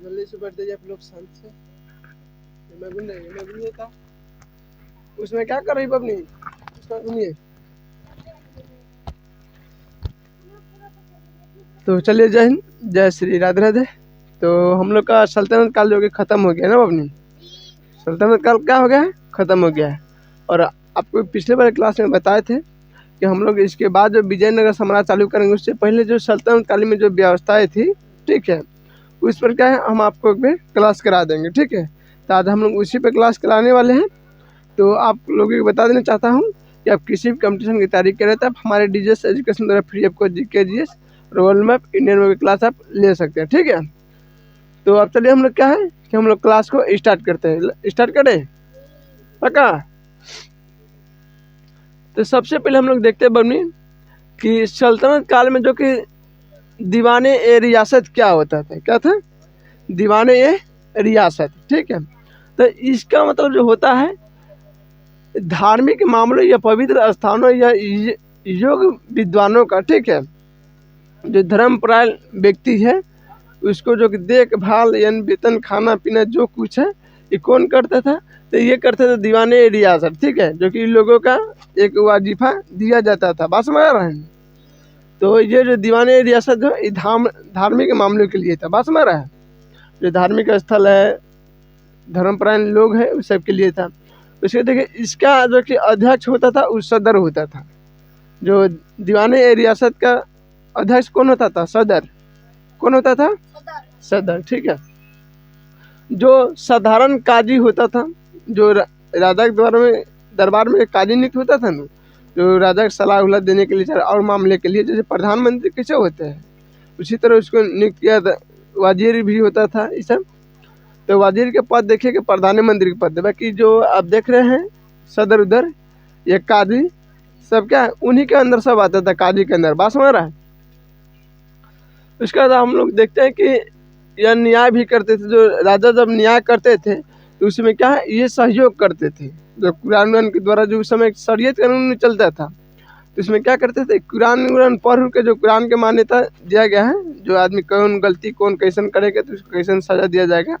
जल्दी से बैठ जाइए आप लोग शांत से। ये मैं गुन था उसमें क्या कर रही बबनी उसमें गुनिए। तो चलिए जय हिंद जय श्री राधे राधे। तो हम लोग का सल्तनत काल जो कि खत्म हो गया ना बबनी। सल्तनत काल क्या हो गया है, खत्म हो गया है। और आपको पिछले वाले क्लास में बताए थे कि हम लोग इसके बाद जो विजयनगर साम्राज्य चालू करेंगे उससे पहले जो सल्तनत काल में जो व्यवस्थाएं थी, ठीक है, उस पर क्या है हम आपको एक क्लास करा देंगे। ठीक है, तो आज हम लोग उसी पे क्लास कराने वाले हैं। तो आप लोगों को बता देना चाहता हूँ कि आप किसी भी कंपटीशन की तैयारी करें तो आप हमारे डीजीएस एजुकेशन द्वारा फ्री आपको GK GS world map Indian map की क्लास आप ले सकते हैं। ठीक है, तो अब चलिए हम लोग क्या है कि हम लोग क्लास को स्टार्ट करते हैं। स्टार्ट करें पक्का। तो सबसे पहले हम लोग देखते हैं बनी कि सल्तनत काल में जो कि दीवाने ए रियासत क्या होता था, क्या था दीवाने ए रियासत। ठीक है, तो इसका मतलब जो होता है धार्मिक मामलों या पवित्र स्थानों या योग विद्वानों का, ठीक है, जो धर्मपरायण व्यक्ति है उसको जो कि देखभाल यानी वेतन खाना पीना जो कुछ है ये कौन करता था, तो ये करते थे दीवाने रियासत। ठीक है, जो कि लोगों का एक वाजिफा दिया जाता था। बात समझ रहे हैं। तो ये जो दीवाने रियासत जो ये धार्मिक मामलों के लिए था। बात समझ रहा है, जो धार्मिक स्थल है धर्मपरायण लोग हैं उस सब के लिए था। उसके देखिए इसका जो कि अध्यक्ष होता था उस सदर होता था। जो दीवाने रियासत का अध्यक्ष कौन होता था, सदर। कौन होता था, सदर। ठीक है, जो साधारण काजी होता था, जो राजा के दरबार में काजी नियुक्त होता था ना, जो राजा को सलाह उलाह देने के लिए और मामले के लिए, जैसे प्रधानमंत्री कैसे होते हैं उसी तरह उसको नियुक्त किया था। वजीर भी होता था ये सब। तो वजीर के पद देखिए कि प्रधानमंत्री के पद, बाकी जो आप देख रहे हैं सदर उधर ये काजी सब क्या है उन्हीं के अंदर सब आता था, काजी के अंदर। बात समझ रहा है। उसके बाद हम लोग देखते हैं कि यह न्याय भी करते थे। जो राजा जब न्याय करते थे तो उसमें क्या है ये सहयोग करते थे। जो कुरान के द्वारा जो उस समय शरीयत कानून चलता था तो इसमें क्या करते थे, कुरान पढ़ के जो कुरान के मान्यता दिया गया है, जो आदमी कौन गलती कौन कैसन करेगा तो उसको कैसन सजा दिया जाएगा,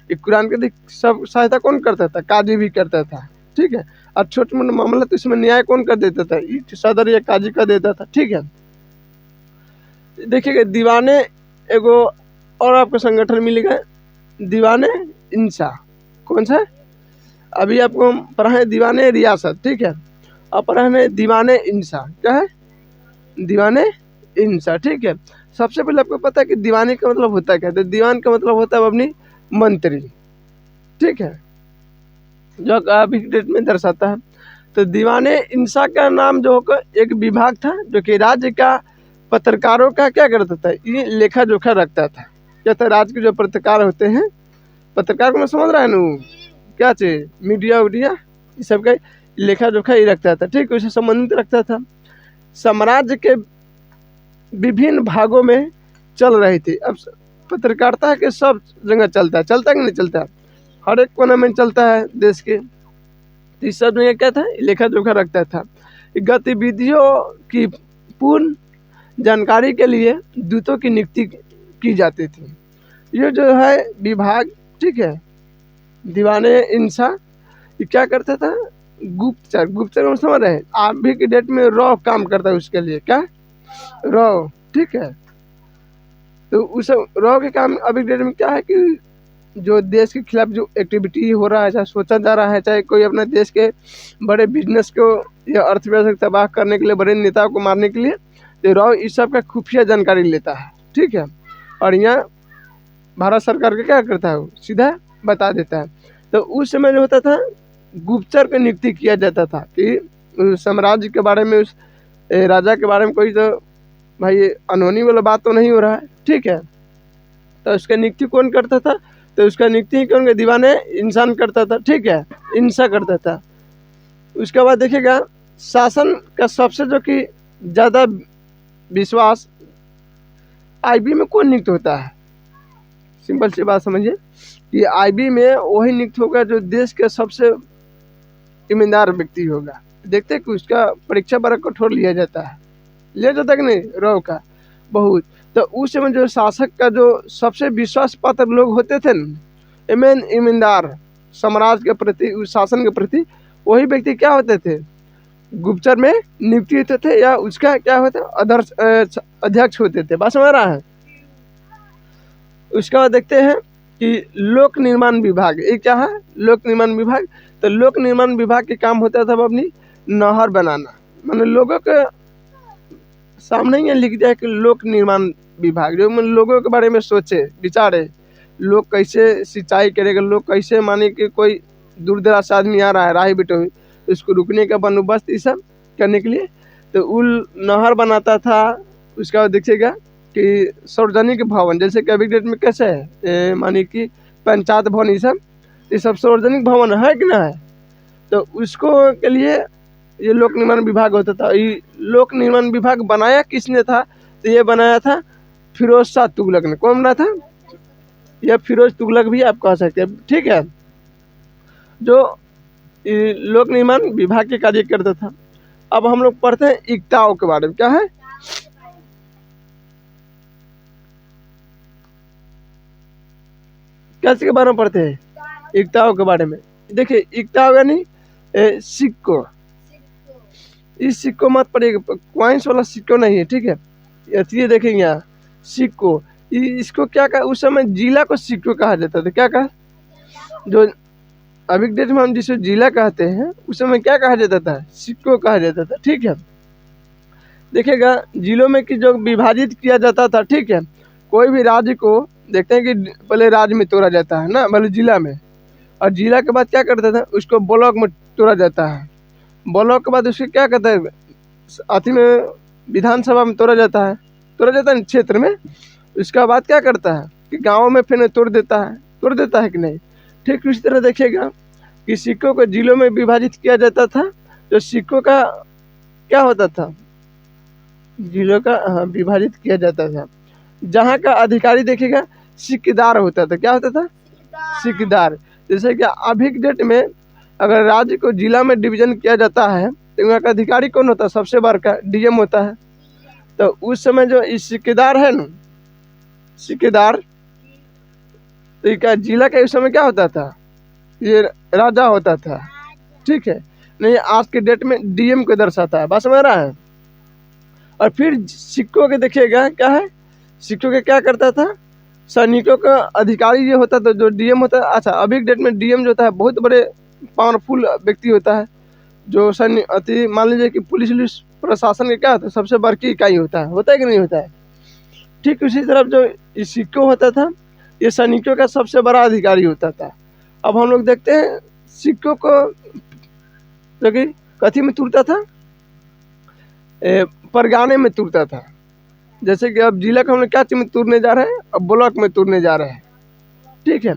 ये कुरान के सब सहायता कौन करता था, काजी भी करता था। ठीक है, और छोटा मोटा मामला तो इसमें न्याय कौन कर देता था, सदर या काजी कर देता था। ठीक है, देखिएगा दीवाने एगो और आपको संगठन मिलेगा दीवाने इंसा। कौन सा, अभी आपको हम पढ़ाए दीवाने रियासत। ठीक है, अब पढ़ाए दीवाने इंसा। क्या है, दीवाने इंसा। ठीक है, सबसे पहले आपको पता है कि दीवाने का मतलब होता है क्या, तो दीवान का मतलब होता है अपनी मंत्री। ठीक है, जो अभी डेट में दर्शाता है। तो दीवाने इंसा का नाम जो होकर एक विभाग था जो कि राज्य का पत्रकारों का क्या करता था, ये लेखा जोखा रखता था। क्या था, राज्य के जो पत्रकार होते हैं, पत्रकार को मैं समझ रहा है ना, क्या चाहिए मीडिया उडिया ये सब का लेखा जोखा ही रखता था। ठीक है, उससे संबंधित रखता था। साम्राज्य के विभिन्न भागों में चल रही थी। अब पत्रकारिता के सब जगह चलता है, चलता है कि नहीं चलता है, हर एक कोने में चलता है देश के। तो इस सब जगह क्या था, लेखा जोखा रखता था। गतिविधियों की पूर्ण जानकारी के लिए दूतों की नियुक्ति की जाती थी। ये जो है विभाग, ठीक है, दीवाने इंसा, ये क्या करता था, गुप्तचर। गुप्तचर में समझ रहे हैं, अभी की डेट में रॉ काम करता है उसके लिए, क्या रॉ। ठीक है, तो उस रॉ के काम अभी डेट में क्या है कि जो देश के खिलाफ जो एक्टिविटी हो रहा है, चाहे सोचा जा रहा है, चाहे कोई अपने देश के बड़े बिजनेस को या अर्थव्यवस्था तबाह करने के लिए, बड़े नेताओं को मारने के लिए, तो रॉ इस सब का खुफिया जानकारी लेता है। ठीक है, और यहाँ भारत सरकार का क्या करता है, वो सीधा बता देता है। तो उस समय जो होता था गुप्तचर की नियुक्ति किया जाता था कि साम्राज्य के बारे में, उस राजा के बारे में कोई तो भाई अनहोनी वाला बात तो नहीं हो रहा है। ठीक है, तो उसका नियुक्ति कौन करता था, तो उसका नियुक्ति कौन, दीवाने इंसान करता था। ठीक है, इंसा करता था। उसके बाद देखिएगा शासन का सबसे जो कि ज़्यादा विश्वास आईबी में कौन नियुक्त होता है, सिंपल सी बात समझिए कि आईबी में वही नियुक्त होगा जो देश के सबसे ईमानदार व्यक्ति होगा। देखते कि उसका परीक्षा बड़ा कठोर लिया जाता है, लिया जाता कि नहीं रॉ का बहुत। तो उस समय जो शासक का जो सबसे विश्वास पात्र लोग होते थे न, ईमानदार साम्राज्य के प्रति, उस शासन के प्रति, वही व्यक्ति क्या होते थे, गुप्तचर में नियुक्ति होते थे या उसका क्या होता अध्यक्ष होते थे। बात समझ रहा है। उसके बाद देखते हैं कि लोक निर्माण विभाग, ये क्या है, लोक निर्माण विभाग। तो लोक निर्माण विभाग के काम होता था अपनी नहर बनाना, मतलब लोगों के सामने ही लिख दिया कि लोक निर्माण विभाग, जो लोगों के बारे में सोचे विचारे, लोग कैसे सिंचाई करेगा, लोग कैसे, माने कि कोई दूर दराज से आदमी आ रहा है राही बेटे हुई, उसको रुकने का बंदोबस्त ये सब करने के लिए तो उल नहर बनाता था। उसके बाद देखिएगा कि सार्वजनिक भवन, जैसे कि अभी डेट में कैसे है, माने कि पंचायत भवन, ये सब सार्वजनिक भवन है कि ना है, तो उसको के लिए ये लोक निर्माण विभाग होता था। ये लोक निर्माण विभाग बनाया किसने था, तो ये बनाया था फिरोज शाह तुगलक ने। कौन बना था, यह फिरोज तुगलक भी आप कह सकते हैं, ठीक है, जो लोक निर्माण विभाग के कार्य करता था। अब हम लोग पढ़ते हैं इक्ताओं के बारे में। क्या है, कैसे के बारे में पढ़ते हैं, इक्ताओं के बारे में। देखिए इक्ताओं यानी सिक्को, इस सिक्को मत पढ़िएगा, क्वाइंस वाला सिक्को नहीं है, ठीक है, ये देखेंगे यहाँ सिक्को, इसको क्या कहा, उस समय जिला को सिक्को कहा जाता था। क्या कहा, जो अभी डेट में हम जिसे जिला कहते हैं उस समय क्या कहा जाता था, सिक्को कहा जाता था, ठीक है। देखिएगा जिलों में कि जो विभाजित किया जाता था, ठीक है, कोई भी राज्य को देखते हैं कि पहले राज्य में तोड़ा जाता है ना, मतलब जिला में, और जिला के बाद क्या करता था, उसको ब्लॉक में तोड़ा जाता है, ब्लॉक के बाद उसके क्या कहते हैं, अति में विधानसभा में तोड़ा जाता है क्षेत्र में। उसके बाद क्या करता है कि गाँव में फिर तोड़ देता है कि नहीं। ठीक इसी तरह देखिएगा कि सिक्कों को जिलों में विभाजित किया जाता था। तो सिक्कों का क्या होता था, जिलों का विभाजित किया जाता था। जहाँ का अधिकारी देखिएगा सिक्केदार होता था। क्या होता था, सिक्केदार। जैसे कि अभी के डेट में अगर राज्य को जिला में डिवीजन किया जाता है तो वहाँ का अधिकारी कौन होता है, सबसे बड़ा डीएम होता है। तो उस समय जो इस सिक्केदार है ना, सिक्केदार, तो क्या जिला का उस समय क्या होता था, ये राजा होता था, ठीक है। नहीं, आज के डेट में डीएम को दर्शाता है। बात समझ रहा है। और फिर सिक्कों के देखिएगा क्या है, सिक्कों के क्या करता था, सैनिकों का अधिकारी ये होता था जो डीएम होता है। अच्छा, अभी के डेट में डीएम जो होता है बहुत बड़े पावरफुल व्यक्ति होता है, जो सैन्य अति, मान लीजिए कि पुलिस प्रशासन के क्या होता है, सबसे बड़ी इकाई होता है कि नहीं होता है। ठीक उसी तरफ जो सिक्कों होता था, ये सैनिकों का सबसे बड़ा अधिकारी होता था। अब हम लोग देखते हैं सिक्कों को जो कि कथी में तुरता था, परगाने में तुरता था। जैसे कि अब जिला का हम लोग क्या चीज में तुरने जा रहे हैं, अब ब्लॉक में तुरने जा रहे हैं, ठीक है।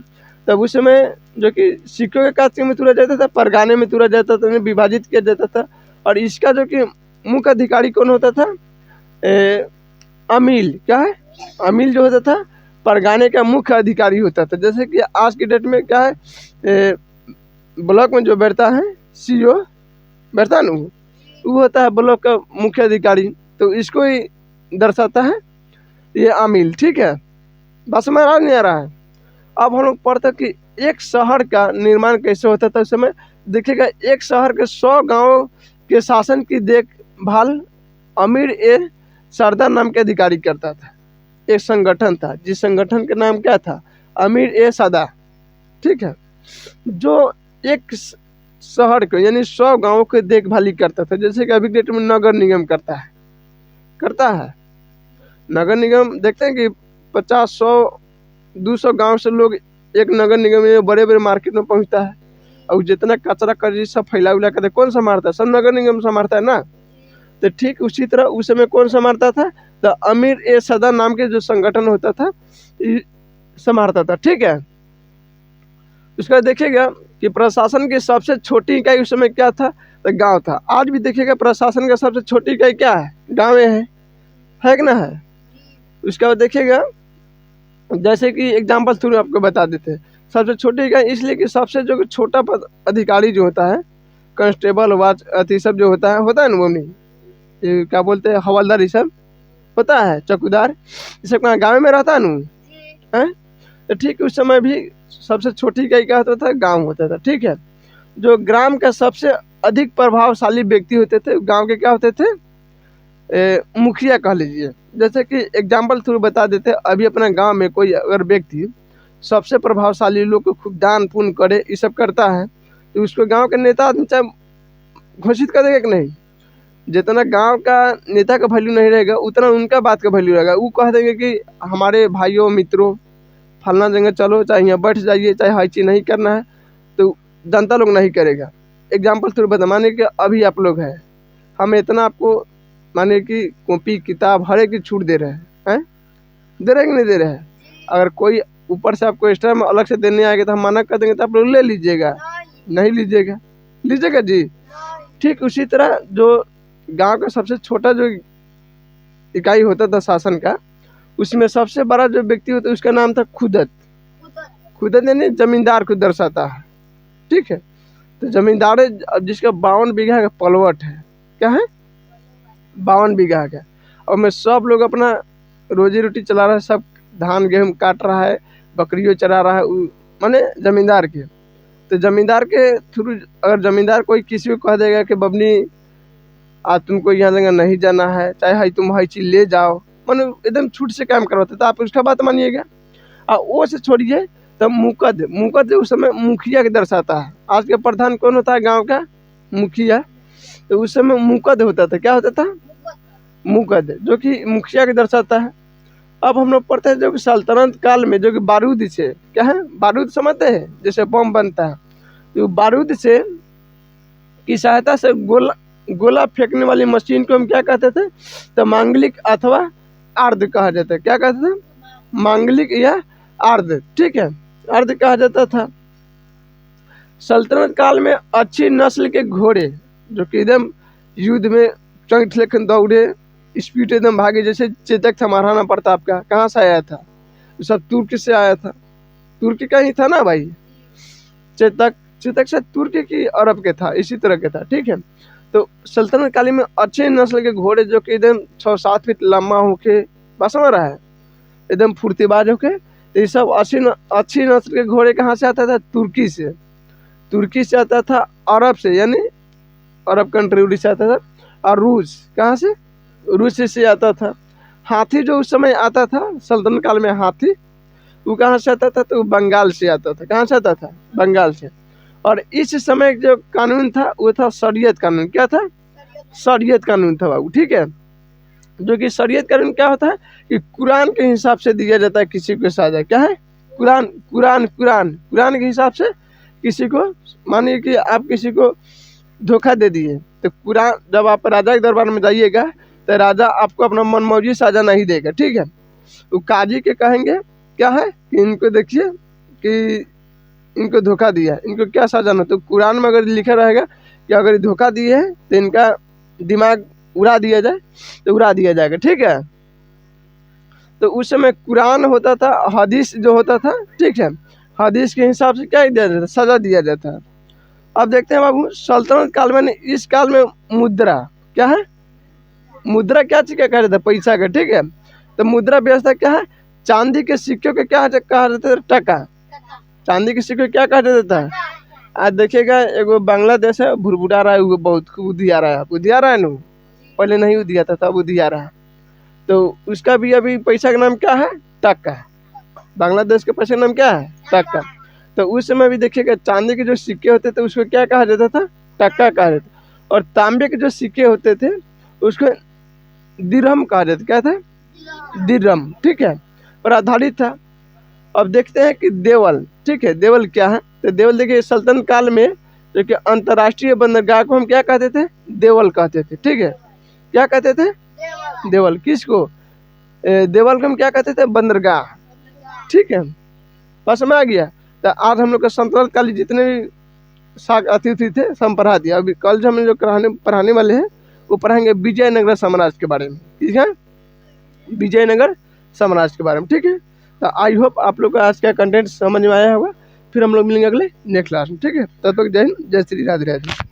तब उस समय जो कि सिक्कों के क्या चीज में तुरा जाता था, परगाने में तुरा जाता था, उन्हें विभाजित किया जाता था। और इसका जो कि मुख्य अधिकारी कौन होता था, अमील। क्या है, अमील जो होता था परगाने का मुख्य अधिकारी होता था। जैसे कि आज की डेट में क्या है, ब्लॉक में जो बैठता है सीईओ बैठता है ना, वो होता है ब्लॉक का मुख्य अधिकारी। तो इसको ही दर्शाता है ये अमील, ठीक है। बस में नहीं आ रहा है। अब हम लोग पढ़ते कि एक शहर का निर्माण कैसे होता था। उस समय देखिएगा एक शहर के 100 गाँव के शासन की देखभाल अमीर ए सरदार नाम के अधिकारी करता था। एक संगठन था जिस संगठन का नाम क्या था, अमीर ए सरदार, ठीक है, जो एक शहर को यानी 100 गाँव के देखभाली करता था। जैसे कि अभी डेट में नगर निगम करता है। नगर निगम देखते हैं कि 50, 100, 200 गांव से लोग एक नगर निगम में बड़े बड़े मार्केट में पहुंचता है, और जितना कचरा कर सब फैला उला कर कौन संभालता है, सब नगर निगम संभालता है ना। तो ठीक उसी तरह उस समय कौन संभालता था, तो अमीर ए सदा नाम के जो संगठन होता था संभालता था, ठीक है। उसका देखिएगा कि प्रशासन की सबसे छोटी इकाई उस समय क्या था, तो गांव था। आज भी देखिएगा प्रशासन का सबसे छोटी इकाई क्या है, गाँव है कि ना है। उसका बाद देखिएगा जैसे कि एग्जाम्पल थ्रू आपको बता देते हैं, सबसे छोटी इकाई इसलिए कि सबसे जो छोटा अधिकारी जो होता है, कांस्टेबल वाच अति सब जो होता है ना, वो नहीं, ये क्या बोलते हैं, हवलदार, ये सब पता है चौकीदार, ये सब कहाँ गाँव में रहता है नू है। तो ठीक उस समय भी सबसे छोटी इकाई क्या होता था, गांव होता था। ठीक है, जो ग्राम का सबसे अधिक प्रभावशाली व्यक्ति होते थे गांव के क्या होते थे, मुखिया कह लीजिए। जैसे कि एग्जाम्पल थ्रू बता देते, अभी अपना गांव में कोई अगर व्यक्ति सबसे प्रभावशाली लोग को खूब दान पुण्य करे, ये सब करता है, तो उसको गांव के नेता चाहे घोषित कर देगा कि नहीं। जितना गांव का नेता का वैल्यू नहीं रहेगा उतना उनका बात का वैल्यू रहेगा। वो कह देंगे कि हमारे भाइयों मित्रों फलना जगह चलो, चाहे यहाँ बैठ जाइए, चाहे हर चीज़ नहीं करना है, तो जनता लोग नहीं करेगा। एग्जाम्पल थ्रू बता, माने कि अभी आप लोग हैं, हम इतना आपको माने कि कॉपी किताब हर एक की छूट दे रहे हैं, दे रहे कि नहीं दे रहे हैं। अगर कोई ऊपर से आपको एक्स्ट्रा में अलग से देने आएगा तो हम मना कर देंगे, तो आप लोग ले लीजिएगा, नहीं लीजिएगा, लीजिएगा जी। ठीक उसी तरह जो गांव का सबसे छोटा जो इकाई होता था शासन का, उसमें सबसे बड़ा जो व्यक्ति होता है उसका नाम था खुदत। खुदत यानी जमींदार को दर्शाता है। ठीक है, तो जमींदार जिसका 52 बीघा का पलवट है, क्या है 52 बीघा का, और मैं सब लोग अपना रोजी रोटी चला रहा है, सब धान गेहूँ काट रहा है, बकरियों चरा रहा है, माने जमींदार के। तो जमींदार के थ्रू अगर जमींदार कोई किसी को कह देगा कि बबनी आज तुमको यहाँ जगह नहीं जाना है, चाहे हाई तुम हाई चीज ले जाओ, मानो एकदम छूट से काम करवाते, तो आप उसका बात मानिएगा। और वो से छोड़िए, तब मुकद उस समय मुखिया के दर्शाता है। आज के प्रधान कौन होता है गांव का, मुखिया। तो उस समय मुकद होता था, क्या होता था, मुकद, जो कि मुखिया के दर्शाता है। अब हम लोग पढ़ते हैं जो कि सल्तनत काल में जो कि बारूद से, क्या है बारूद समझते हैं, जैसे बम बनता है, तो बारूद से की सहायता से गोला फेंकने वाली मशीन को हम क्या कहते थे, तो मांगलिक अथवा आर्ध कहा जाता है। क्या कहते थे, मांगलिक या आर्ध। ठीक है, आर्ध कहा जाता था। सल्तनत काल में अच्छी नस्ल के घोड़े जो कि एकदम युद्ध में चंट लेकर दौड़े, स्पीड एकदम भागे, जैसे चेतक था महाराणा प्रताप का, कहाँ से आया था, सब तुर्की से आया था, तुर्की का ही था ना भाई, चेतक से तुर्की की अरब के था, इसी तरह के था। ठीक है, तो सल्तनत काल में अच्छे नस्ल के घोड़े जो कि एकदम 6-7 फीट लंबा होके, बस समझ रहा है, एकदम फुर्तीबाज होके, तो ये सब अच्छी नस्ल के घोड़े कहाँ से आता था, तुर्की से आता था, अरब से यानी अरब कंट्री से आता था, और रूस, कहाँ से, रूस से आता था। हाथी जो उस समय आता था सल्तनत काल में, हाथी वो कहाँ से आता था, तो बंगाल से आता था। कहाँ से आता था, बंगाल से। और इस समय जो कानून था वो था शरीयत कानून। क्या था, शरीयत कानून था बाबू। ठीक है, जो कि शरीयत कानून क्या होता है कि कुरान के हिसाब से दिया जाता है किसी को सजा। क्या है, कुरान के हिसाब से किसी को, मानिए कि आप किसी को धोखा दे दिए, तो कुरान जब आप राजा के दरबार में जाइएगा तो राजा आपको अपना मनमौजी सजा नहीं देगा। ठीक है, वो काजी के कहेंगे क्या है कि इनको देखिए कि इनको धोखा दिया, इनको क्या सजा ना, तो कुरान में अगर लिखा रहेगा कि अगर धोखा दिए है तो इनका दिमाग उड़ा दिया जाए, तो उड़ा दिया जाएगा। ठीक है, तो उस समय कुरान होता था, हदीस जो होता था, ठीक है, हदीस के हिसाब से क्या दिया जाता, सजा दिया जाता है। अब देखते हैं बाबू सल्तनत काल में, इस काल में मुद्रा, क्या है, मुद्रा क्या चीज का कहा जाता है, पैसा का। ठीक है, तो मुद्रा व्यवस्था क्या है, चांदी के सिक्कों के क्या कहा जाता है, टका। चांदी के सिक्के क्या कहा जाता है। आज देखिएगा एगो बांग्लादेश है, भुरभुरा रहा है, वो बहुत उधिया रहा है, उधिया रहा है ना, पहले नहीं उधिया था, तब उधिया रहा। तो उसका भी अभी पैसा का नाम क्या है, टका। बांग्लादेश के पैसे का नाम क्या है, टका। तो उस समय भी देखिएगा चांदी के जो सिक्के होते थे उसको क्या कहा जाता था, टका कहा जाता। और तांबे के जो सिक्के होते थे उसको दिरहम कहा जाता। क्या था, दिरहम। ठीक है, पर आधारित था। अब देखते हैं कि देवल। ठीक है, देवल क्या है, तो देवल देखिए सल्तनत काल में जो कि अंतर्राष्ट्रीय बंदरगाह को हम क्या कहते थे, देवल कहते थे। ठीक है, क्या कहते थे, देवल। किसको, देवल को हम क्या कहते थे, बंदरगाह। ठीक है, बस में आ गया। तो आज हम लोग का सल्तनत काल जितने भी अतिथि थे सब पढ़ा दिया। अभी कल जो हम लोग पढ़ाने वाले हैं वो पढ़ाएंगे विजयनगर साम्राज्य के बारे में। ठीक है, विजयनगर साम्राज्य के बारे में। ठीक है, तो आई होप आप लोग को आज का कंटेंट समझ में आया होगा। फिर हम लोग मिलेंगे अगले नेक्स्ट क्लास में। ठीक है, तब तक जय हिंद, जय श्री राधे राधे।